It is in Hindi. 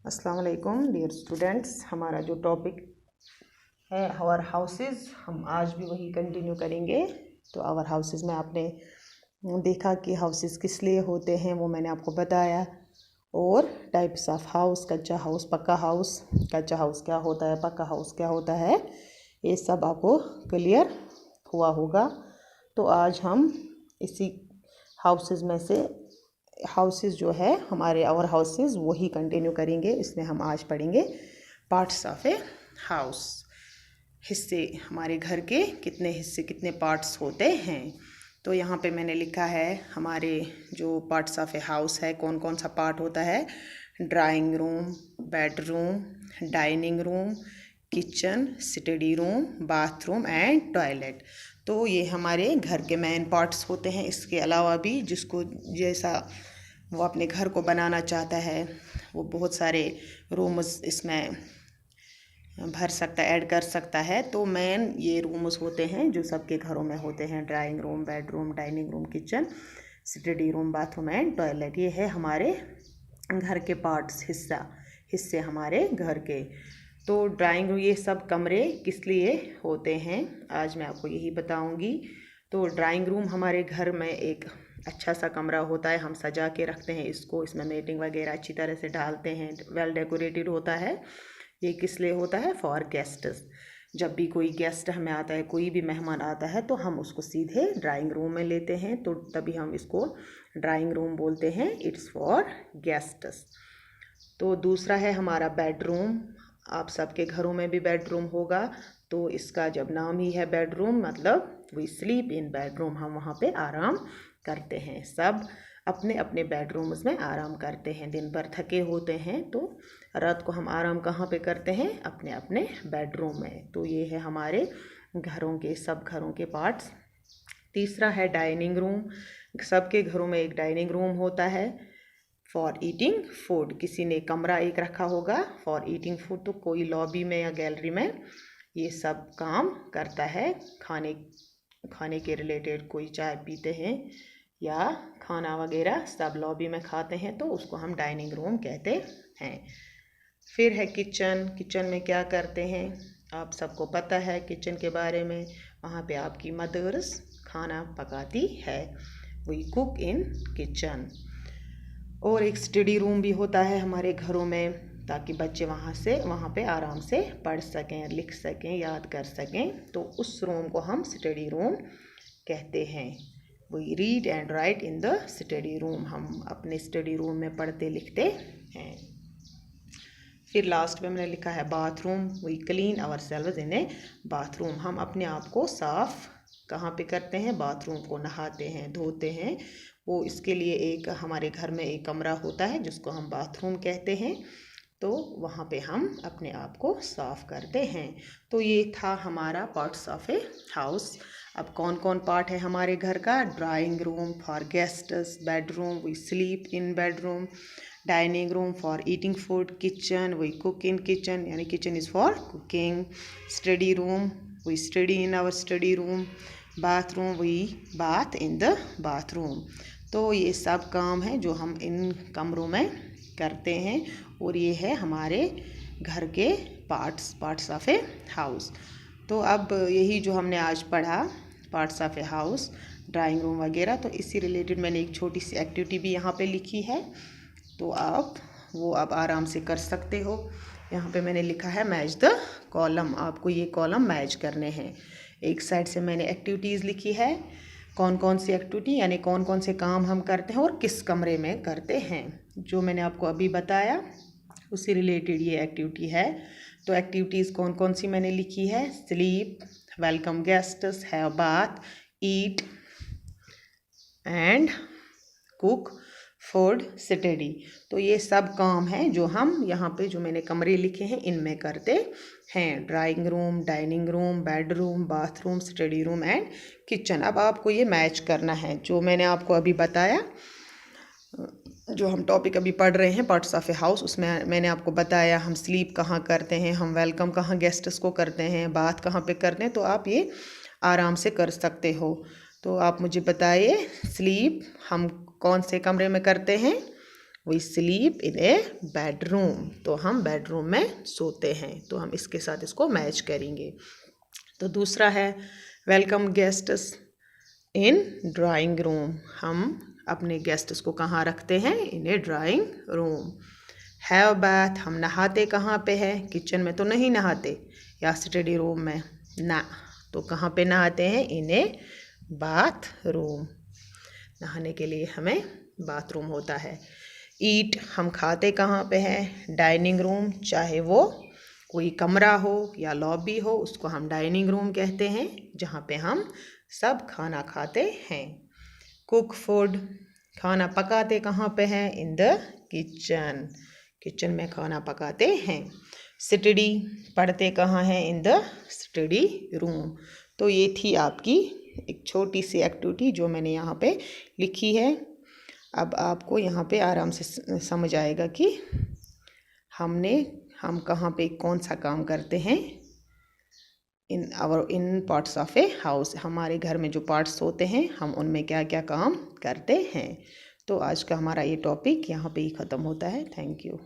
अस्सलाम वालेकुम डियर स्टूडेंट्स। हमारा जो टॉपिक है आवर हाउसेस, हम आज भी वही कंटिन्यू करेंगे। तो आवर हाउसेस में आपने देखा कि हाउसेस किस लिए होते हैं, वो मैंने आपको बताया। और टाइप्स ऑफ हाउस, कच्चा हाउस, पक्का हाउस, कच्चा हाउस क्या होता है, पक्का हाउस क्या होता है, ये सब आपको क्लियर हुआ होगा। तो आज हम इसी हाउसेस में से हाउसेस जो है हमारे आवर हाउसेस वही कंटिन्यू करेंगे। इसमें हम आज पढ़ेंगे पार्ट्स ऑफ ए हाउस, हिस्से, हमारे घर के कितने हिस्से, कितने पार्ट्स होते हैं। तो यहाँ पे मैंने लिखा है हमारे जो पार्ट्स ऑफ ए हाउस है, कौन कौन सा पार्ट होता है। Drawing room, bedroom, dining room, kitchen, study room, bathroom and toilet. तो ये हमारे घर के मेन पार्ट्स होते हैं। इसके अलावा भी जिसको जैसा वो अपने घर को बनाना चाहता है, वो बहुत सारे रूम्स इसमें भर सकता है, ऐड कर सकता है। तो मेन ये रूम्स होते हैं जो सबके घरों में होते हैं। Drawing room, bedroom, dining room, kitchen, study room, bathroom and toilet. ये है हमारे घर के पार्ट्स, हिस्से हमारे घर के। तो ड्राइंग रूम, ये सब कमरे किस लिए होते हैं आज मैं आपको यही बताऊंगी। तो ड्राइंग रूम हमारे घर में एक अच्छा सा कमरा होता है, हम सजा के रखते हैं इसको, इसमें मेटिंग वगैरह अच्छी तरह से डालते हैं, वेल डेकोरेटेड होता है। ये किस लिए होता है? For guests. जब भी कोई गेस्ट हमें आता है, कोई भी मेहमान आता है, तो हम उसको सीधे ड्राइंग रूम में लेते हैं, तो तभी हम इसको ड्राइंग रूम बोलते हैं। It's for guests. तो दूसरा है हमारा बेडरूम। आप सबके घरों में भी बेडरूम होगा, तो इसका जब नाम ही है बेडरूम, मतलब वी स्लीप इन बेडरूम, हम वहाँ पे आराम करते हैं। सब अपने अपने बेडरूम्स में आराम करते हैं। दिन भर थके होते हैं, तो रात को हम आराम कहाँ पे करते हैं? अपने अपने बेडरूम में। तो ये है हमारे घरों के, सब घरों के पार्ट्स। तीसरा है डाइनिंग रूम। सबके घरों में एक डाइनिंग रूम होता है फॉर ईटिंग फूड। किसी ने कमरा एक रखा होगा फॉर ईटिंग फूड, तो कोई लॉबी में या गैलरी में ये सब काम करता है। खाने के रिलेटेड कोई चाय पीते हैं या खाना वगैरह सब लॉबी में खाते हैं, तो उसको हम डाइनिंग रूम कहते हैं। फिर है किचन। किचन में क्या करते हैं आप सबको पता है किचन के बारे में। वहाँ पे आपकी मदर्स खाना पकाती है, वी कुक इन किचन। और एक स्टडी रूम भी होता है हमारे घरों में, ताकि बच्चे वहाँ पे आराम से पढ़ सकें, लिख सकें, याद कर सकें। तो उस रूम को हम स्टडी रूम कहते हैं। We read and write in the study room, हम अपने स्टडी रूम में पढ़ते लिखते हैं। फिर लास्ट में मैंने लिखा है bathroom. We clean ourselves in a bathroom, हम अपने आप को साफ कहाँ पे करते हैं? बाथरूम को नहाते हैं, धोते हैं। वो इसके लिए एक हमारे घर में एक कमरा होता है जिसको हम बाथरूम कहते हैं, तो वहाँ पे हम अपने आप को साफ करते हैं। तो ये था हमारा पार्ट्स ऑफ ए हाउस। अब कौन कौन पार्ट है हमारे घर का? Drawing room for guests, bedroom we sleep in bedroom, dining room for eating food, kitchen we cook in kitchen, यानी kitchen is for cooking, study room we study in our study room, bathroom we bath in the bathroom. तो ये सब काम है जो हम इन कमरों में करते हैं, और ये है हमारे घर के पार्ट्स ऑफ ए हाउस। तो अब यही जो हमने आज पढ़ा parts of a house, drawing room वगैरह, तो इससे रिलेटेड मैंने एक छोटी सी एक्टिविटी भी यहाँ पे लिखी है, तो आप वो अब आराम से कर सकते हो। यहाँ पे मैंने लिखा है मैच द कॉलम, आपको ये कॉलम मैच करने हैं। एक साइड से मैंने एक्टिविटीज़ लिखी है, कौन कौन सी एक्टिविटी, यानी कौन कौन से काम हम करते हैं और किस कमरे में करते हैं। जो मैंने आपको अभी बताया उससे रिलेटेड ये एक्टिविटी है। तो एक्टिविटीज़ कौन कौन सी मैंने लिखी है? Sleep, welcome guests, have bath, eat and cook food, study. तो ये सब काम हैं जो हम यहाँ पे जो मैंने कमरे लिखे हैं इनमें करते हैं। Drawing room, dining room, bedroom, bathroom, study room and kitchen. अब आपको ये मैच करना है जो मैंने आपको अभी बताया। जो हम टॉपिक अभी पढ़ रहे हैं पार्ट्स ऑफ ए हाउस, उसमें मैंने आपको बताया हम स्लीप कहाँ करते हैं, हम वेलकम कहाँ गेस्ट्स को करते हैं, बात कहाँ पे करते हैं। तो आप ये आराम से कर सकते हो। तो आप मुझे बताइए स्लीप हम कौन से कमरे में करते हैं? We sleep in a bedroom, तो हम बेडरूम में सोते हैं। तो हम इसके साथ इसको मैच करेंगे। तो दूसरा है वेलकम गेस्ट्स इन ड्राइंग रूम, हम अपने गेस्ट्स को कहाँ रखते हैं? इन ए ड्राइंग रूम। हैव बैथ, हम नहाते कहाँ पे है? किचन में तो नहीं नहाते, या स्टडी रूम में ना, तो कहाँ पे नहाते हैं? इन ए बाथ रूम, नहाने के लिए हमें बाथरूम होता है। ईट, हम खाते कहाँ पे हैं? डाइनिंग रूम, चाहे वो कोई कमरा हो या लॉबी हो, उसको हम डाइनिंग रूम कहते हैं, जहाँ पे हम सब खाना खाते हैं। कुक फूड, खाना पकाते कहाँ पे हैं? इन द किचन, किचन में खाना पकाते हैं। स्टडी, पढ़ते कहाँ हैं? इन द स्टडी रूम। तो ये थी आपकी एक छोटी सी एक्टिविटी जो मैंने यहाँ पे लिखी है। अब आपको यहाँ पे आराम से समझ आएगा कि हम कहाँ पे कौन सा काम करते हैं इन पार्ट्स ऑफ ए हाउस, हमारे घर में जो पार्ट्स होते हैं हम उनमें क्या क्या काम करते हैं। तो आज का हमारा ये टॉपिक यहाँ पे ही ख़त्म होता है। Thank you.